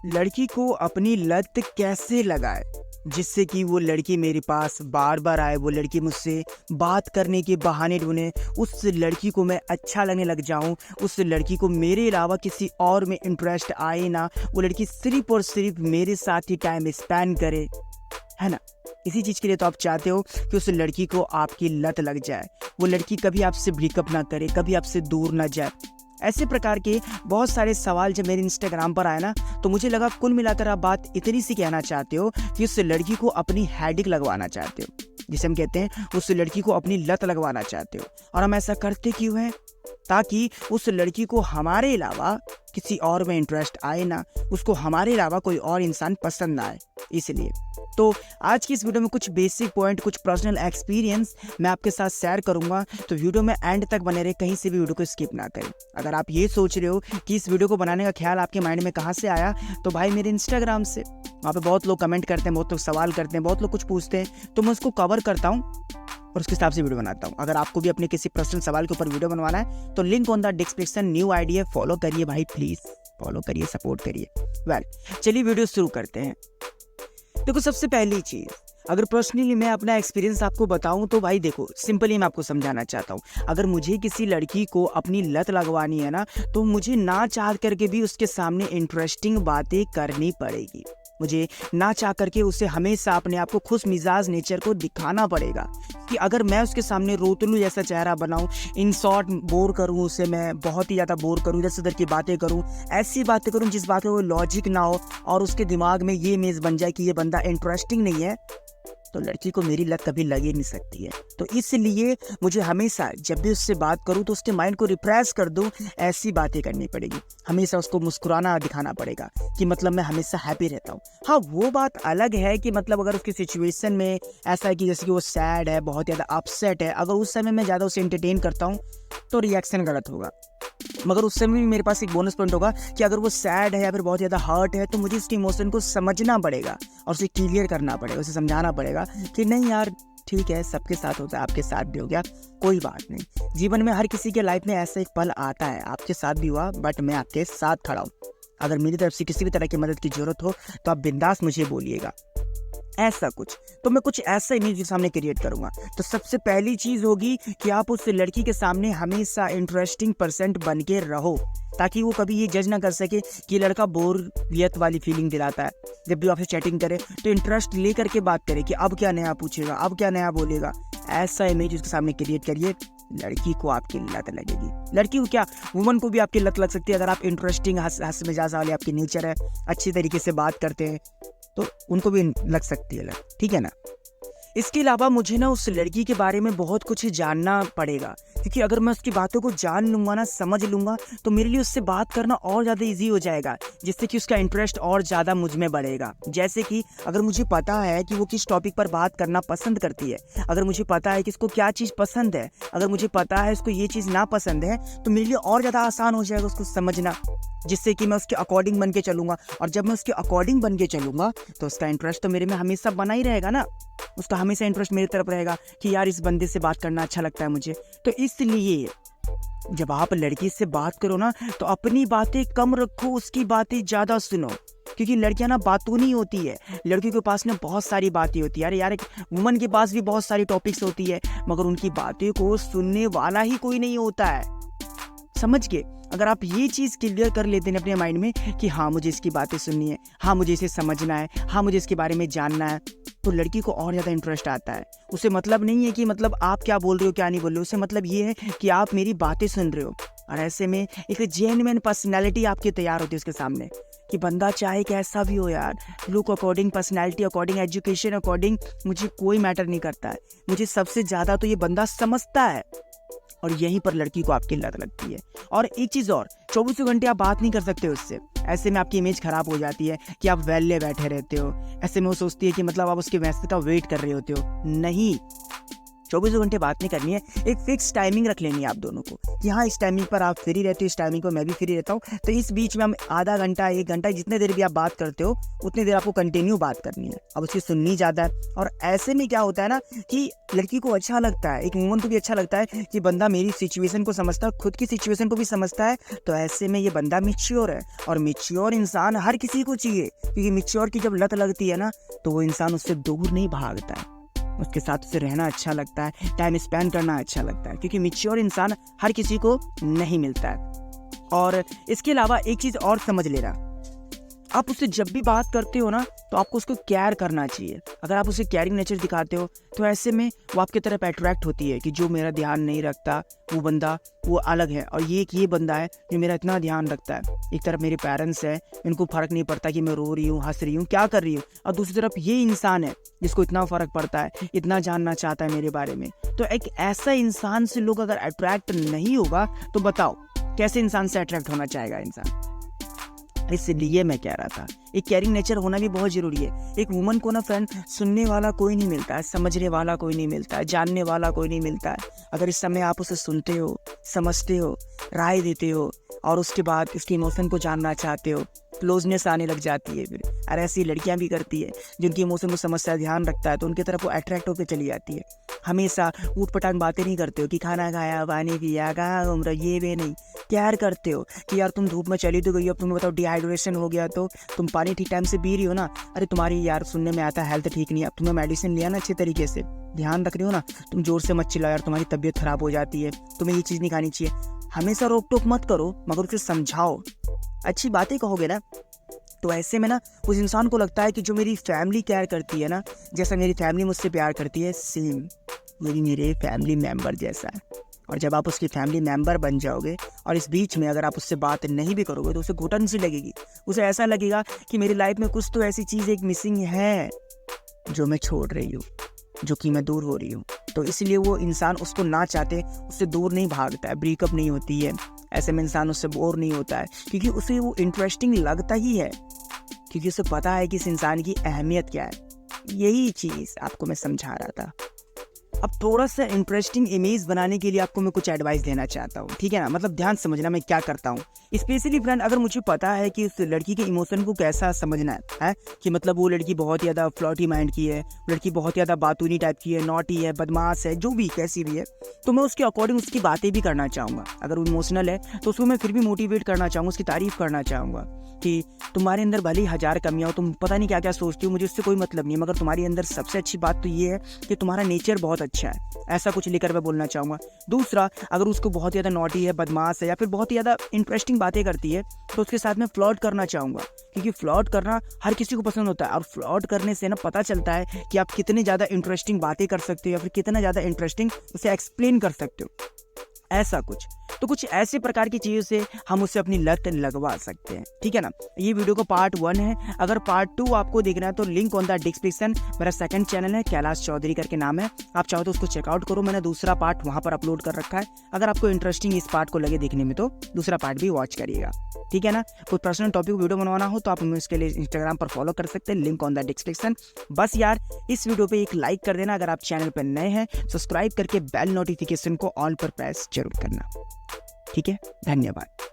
लड़की को अपनी लत कैसे लगाए जिससे कि वो लड़की मेरे पास बार बार आए, वो लड़की मुझसे बात करने के बहाने ढूंढे, उस लड़की को मैं अच्छा लगने लग जाऊं, उस लड़की को मेरे अलावा किसी और में इंटरेस्ट आए ना, वो लड़की सिर्फ और सिर्फ मेरे साथ ही टाइम स्पेंड करे, है ना। इसी चीज़ के लिए तो आप चाहते हो कि उस लड़की को आपकी लत लग जाए, वो लड़की कभी आपसे ब्रेकअप ना करे, कभी आपसे दूर ना जाए। ऐसे प्रकार के बहुत सारे सवाल जब मेरे इंस्टाग्राम पर आए ना, तो मुझे लगा कुल मिलाकर आप बात इतनी सी कहना चाहते हो कि उस लड़की को अपनी हैडिक लगवाना चाहते हो, जिसे हम कहते हैं उस लड़की को अपनी लत लगवाना चाहते हो। और हम ऐसा करते क्यों हैं? ताकि उस लड़की को हमारे अलावा किसी और में इंटरेस्ट आए ना, उसको हमारे अलावा कोई और इंसान पसंद ना आए। इसलिए तो आज की इस वीडियो में कुछ बेसिक पॉइंट, कुछ पर्सनल एक्सपीरियंस मैं आपके साथ शेयर करूंगा, तो वीडियो में एंड तक बने रहे, कहीं से भी वीडियो को स्किप ना करें। अगर आप ये सोच रहे हो कि इस वीडियो को बनाने का ख्याल आपके माइंड में कहाँ से आया, तो भाई मेरे इंस्टाग्राम से, वहाँ पे बहुत लोग कमेंट करते हैं, बहुत लोग सवाल करते हैं, बहुत लोग कुछ पूछते हैं, तो मैं उसको कवर करता हूँ और उसके हिसाब से वीडियो बनाता हूँ। अगर आपको भी अपने किसी पर्सनल सवाल के ऊपर वीडियो बनवाना है तो link on the description, new ID है, फॉलो करिए भाई, प्लीज फॉलो करिए, सपोर्ट करिए। चलिए वीडियो शुरू करते हैं। देखो, सबसे पहली चीज, अगर पर्सनली मैं अपना एक्सपीरियंस आपको बताऊं तो भाई देखो, सिंपली मैं आपको समझाना चाहता हूं, अगर मुझे किसी लड़की को अपनी लत लगवानी है ना, तो मुझे ना चाह करके भी उसके सामने इंटरेस्टिंग बातें करनी पड़ेगी। मुझे ना चाह करके उसे हमेशा अपने आप को खुश मिजाज नेचर को दिखाना पड़ेगा कि अगर मैं उसके सामने रोतलू जैसा चेहरा बनाऊं, इन शॉर्ट बोर करूं उसे, मैं बहुत ही ज़्यादा बोर करूं, इधर से उधर की बातें करूं, ऐसी बातें करूं जिस बात में वो लॉजिक ना हो और उसके दिमाग में ये इमेज बन जाए कि ये बंदा इंटरेस्टिंग नहीं है, तो लड़की को मेरी लत कभी लग ही नहीं सकती है। तो इसलिए मुझे हमेशा जब भी उससे बात करूं तो उसके माइंड को रिप्रेस कर दूं, ऐसी बातें करनी पड़ेगी, हमेशा उसको मुस्कुराना दिखाना पड़ेगा कि मतलब मैं हमेशा हैप्पी रहता हूं। हाँ, वो बात अलग है कि मतलब अगर उसकी सिचुएशन में ऐसा है कि जैसे कि वो सैड है, बहुत ज़्यादा अपसेट है, अगर उस समय मैं ज़्यादा उसे एंटरटेन करता हूँ तो रिएक्शन गलत होगा। मगर उस समय भी मेरे पास एक बोनस पॉइंट होगा कि अगर वो सैड है या फिर बहुत ज़्यादा हर्ट है, तो मुझे उसके इमोशन को समझना पड़ेगा और उसे क्लियर करना पड़ेगा, उसे समझाना पड़ेगा कि नहीं यार ठीक है, सबके साथ होता है, आपके साथ भी हो गया, कोई बात नहीं। जीवन में हर किसी के लाइफ में ऐसा एक पल आता है, आपके साथ भी हुआ, बट मैं आपके साथ खड़ा हूँ। अगर मेरी तरफ से किसी भी तरह की मदद की जरूरत हो तो आप बिंदास मुझे बोलिएगा। ऐसा कुछ तो मैं कुछ ऐसा इमेज के सामने क्रिएट करूंगा। तो सबसे पहली चीज होगी कि आप उस लड़की के सामने हमेशा इंटरेस्टिंग परसेंट बन के रहो, ताकि वो कभी ये जज ना कर सके कि लड़का बोरियत वाली फीलिंग दिलाता है। जब भी आपसे चैटिंग करे तो इंटरेस्ट लेकर के बात करे कि अब क्या नया पूछेगा, अब क्या नया बोलेगा। ऐसा इमेज उसके सामने क्रिएट करिए, लड़की को आपकी लत लगेगी। लड़की को क्या, वुमन को भी आपकी लत लग सकती है। अगर आप इंटरेस्टिंग हंस मिजाज वाले आपकी नेचर है, अच्छी तरीके से बात करते हैं, तो उनको भी लग सकती है लत, ठीक है ना। इसके अलावा मुझे ना उस लड़की के बारे में बहुत कुछ जानना पड़ेगा, क्योंकि अगर मैं उसकी बातों को जान लूँगा ना, समझ लूँगा, तो मेरे लिए उससे बात करना और ज़्यादा इजी हो जाएगा, जिससे कि उसका इंटरेस्ट और ज़्यादा मुझ में बढ़ेगा। जैसे कि अगर मुझे पता है कि वो किस टॉपिक पर बात करना पसंद करती है, अगर मुझे पता है कि इसको क्या चीज़ पसंद है, अगर मुझे पता है इसको ये चीज़ ना पसंद है, तो मेरे लिए और ज़्यादा आसान हो जाएगा उसको समझना, जिससे कि मैं उसके अकॉर्डिंग बन के चलूँगा। और जब मैं उसके अकॉर्डिंग बन के चलूँगा तो उसका इंटरेस्ट तो मेरे में हमेशा बना ही रहेगा ना, उसका हमेशा इंटरेस्ट मेरी तरफ रहेगा कि यार इस बंदे से बात करना अच्छा लगता है मुझे। तो इसलिए जब आप लड़की से बात करो ना, तो अपनी बातें कम रखो, उसकी बातें ज़्यादा सुनो, क्योंकि लड़कियां ना बातों नहीं होती है, लड़कियों के पास ना बहुत सारी बातें होती है। अरे यार, एक वुमन के पास भी बहुत सारी टॉपिक्स होती है, मगर उनकी बातें को सुनने वाला ही कोई नहीं होता है। समझ के, अगर आप ये चीज़ क्लियर कर लेते हैं अपने माइंड में कि हाँ मुझे इसकी बातें सुननी है, हाँ मुझे इसे समझना है, हाँ मुझे इसके बारे में जानना है, तो लड़की को और ज़्यादा इंटरेस्ट आता है। उसे मतलब नहीं है कि मतलब आप क्या बोल रहे हो क्या नहीं बोल रहे हो, उसे मतलब ये है कि आप मेरी बातें सुन रहे हो। और ऐसे में एक जेन्युइन पर्सनैलिटी आपकी तैयार होती है उसके सामने, कि बंदा चाहे कैसा भी हो यार, look according, personality according, education according, मुझे कोई मैटर नहीं करता है, मुझे सबसे ज़्यादा तो ये बंदा समझता है। और यहीं पर लड़की को आपकी लत लगती है। और एक चीज़ और, 24 घंटे आप बात नहीं कर सकते उससे, ऐसे में आपकी इमेज खराब हो जाती है कि आप वेले बैठे रहते हो। ऐसे में वो सोचती है कि मतलब आप उसके मैसेज का वेट कर रहे होते हो। नहीं, 24 घंटे बात नहीं करनी है, एक फिक्स टाइमिंग रख लेनी है आप दोनों को कि हाँ इस टाइमिंग पर आप फ्री रहते हो, इस टाइमिंग पर मैं भी फ्री रहता हूँ। तो इस बीच में हम आधा घंटा 1 घंटा जितने देर भी आप बात करते हो उतनी देर आपको कंटिन्यू बात करनी है। अब उसकी सुननी ज़्यादा है। और ऐसे में क्या होता है ना कि लड़की को अच्छा लगता है, एक वुमन को भी अच्छा लगता है कि बंदा मेरी सिचुएशन को समझता है, खुद की सिचुएशन को भी समझता है। तो ऐसे में ये बंदा मैच्योर है, और मैच्योर इंसान हर किसी को चाहिए, क्योंकि मैच्योर की जब लत लगती है ना तो वो इंसान उससे दूर नहीं भागता है, उसके साथ उसे रहना अच्छा लगता है, टाइम स्पेंड करना अच्छा लगता है, क्योंकि मैच्योर इंसान हर किसी को नहीं मिलता है। और इसके अलावा एक चीज़ और समझ लेना, आप उससे जब भी बात करते हो ना तो आपको उसको केयर करना चाहिए। अगर आप उसे केयरिंग नेचर दिखाते हो तो ऐसे में वो आपकी तरफ अट्रैक्ट होती है कि जो मेरा ध्यान नहीं रखता वो बंदा वो अलग है, और ये बंदा है जो मेरा इतना ध्यान रखता है। एक तरफ मेरे पेरेंट्स हैं, इनको फ़र्क नहीं पड़ता कि मैं रो रही हूँ, हंस रही हूँ, क्या कर रही हूँ, और दूसरी तरफ ये इंसान है जिसको इतना फ़र्क पड़ता है, इतना जानना चाहता है मेरे बारे में। तो एक ऐसा इंसान से लोग अगर अट्रैक्ट नहीं होगा तो बताओ कैसे इंसान से अट्रैक्ट होना चाहेगा इंसान। इसलिए मैं कह रहा था एक केयरिंग नेचर होना भी बहुत ज़रूरी है। एक वुमन को ना फ्रेंड सुनने वाला कोई नहीं मिलता है, समझने वाला कोई नहीं मिलता है, जानने वाला कोई नहीं मिलता है। अगर इस समय आप उसे सुनते हो, समझते हो, राय देते हो और उसके बाद उसके इमोशन को जानना चाहते हो, क्लोजनेस आने लग जाती है। फिर और ऐसी लड़कियां भी करती है जिनकी इमोशन को समझता है, ध्यान रखता है, तो उनकी तरफ वो अट्रैक्ट होकर चली जाती है। हमेशा ऊट पटांग बातें नहीं करते हो कि खाना खाया, पानी पिया, कहाँ घूम रहा, ये वे नहीं। केयर करते हो कि यार तुम धूप में चली तो गई, अब तुम्हें बताओ डिहाइड्रेशन हो गया तो तुम पानी ठीक टाइम से पी रही हो ना, अरे तुम्हारी यार सुनने में आता है हेल्थ ठीक नहीं है, अब तुम्हें मेडिसिन लिया ना अच्छे तरीके से, ध्यान रख रही हो ना, तुम जोर से मत चिल्लाओ यार, तुम्हारी तबीयत खराब हो जाती है, तुम्हें ये चीज़ नहीं खानी चाहिए। हमेशा रोक टोक मत करो, मगर उसे समझाओ, अच्छी बातें कहोगे ना तो ऐसे में ना उस इंसान को लगता है कि जो मेरी फैमिली केयर करती है ना, जैसा मेरी फैमिली मुझसे प्यार करती है, सेम ये भी मेरे फैमिली मेम्बर जैसा है। और जब आप उसकी फैमिली मेम्बर बन जाओगे और इस बीच में अगर आप उससे बात नहीं भी करोगे तो उसे घुटन सी लगेगी, उसे ऐसा लगेगा कि मेरी लाइफ में कुछ तो ऐसी चीज़ एक मिसिंग है जो मैं छोड़ रही हूँ, जो कि मैं दूर हो रही हूँ। तो इसलिए वो इंसान उसको ना चाहते उससे दूर नहीं भागता है, ब्रेकअप नहीं होती है, ऐसे में इंसान उससे बोर नहीं होता है, क्योंकि उसे वो इंटरेस्टिंग लगता ही है, क्योंकि उसे पता है कि इस इंसान की अहमियत क्या है। यही चीज़ आपको मैं समझा रहा था। अब थोड़ा सा इंटरेस्टिंग इमेज बनाने के लिए आपको मैं कुछ एडवाइस देना चाहता हूँ, ठीक है ना। मतलब ध्यान समझना मैं क्या करता हूँ। स्पेशली फ्रेंड, अगर मुझे पता है कि उस लड़की के इमोशन को कैसा समझना है कि मतलब वो लड़की बहुत ही ज़्यादा फ्लर्टी माइंड की है, लड़की बहुत ज़्यादा बातूनी टाइप की है, नॉटी है, बदमाश है, जो भी कैसी भी है, तो मैं उसके अकॉर्डिंग उसकी बातें भी करना चाहूँगा। अगर वो इमोशनल है तो उसको मैं फिर भी मोटिवेट करना चाहूँगा, उसकी तारीफ़ करना चाहूँगा कि तुम्हारे अंदर भले ही 1000 कमियाँ हो, तुम पता नहीं क्या क्या सोचती हो, मुझे उससे कोई मतलब नहीं है, मगर तुम्हारे अंदर सबसे अच्छी बात तो ये है कि तुम्हारा नेचर बहुत अच्छा है, ऐसा कुछ लेकर मैं बोलना चाहूँगा। दूसरा, अगर उसको बहुत ज़्यादा नॉटी है, बदमाश है, या फिर बहुत ही ज़्यादा इंटरेस्टिंग बातें करती है, तो उसके साथ में फ्लर्ट करना चाहूँगा, क्योंकि फ्लर्ट करना हर किसी को पसंद होता है। और फ्लर्ट करने से ना पता चलता है कि आप कितने ज़्यादा इंटरेस्टिंग बातें कर सकते हो या फिर कितना ज़्यादा इंटरेस्टिंग उसे एक्सप्लेन कर सकते हो, ऐसा कुछ। तो कुछ ऐसे प्रकार की चीज़ों से हम उससे अपनी लत लगवा सकते हैं, ठीक है ना। ये वीडियो का पार्ट 1 है। अगर पार्ट 2 आपको देखना है तो लिंक ऑन द डिस्क्रिप्शन, मेरा सेकंड चैनल है कैलाश चौधरी करके नाम है, आप चाहो तो उसको चेकआउट करो, मैंने दूसरा पार्ट वहाँ पर अपलोड कर रखा है। अगर आपको इंटरेस्टिंग इस पार्ट को लगे देखने में तो दूसरा पार्ट भी वॉच करिएगा, ठीक है ना। कोई पर्सनल टॉपिक वीडियो बनवाना हो तो आप हमें उसके लिए इंस्टाग्राम पर फॉलो कर सकते हैं, लिंक ऑन द डिस्क्रिप्शन। बस यार इस वीडियो पे एक लाइक कर देना, अगर आप चैनल पर नए हैं सब्सक्राइब करके बेल नोटिफिकेशन को ऑल पर प्रेस जरूर करना, ठीक है। धन्यवाद।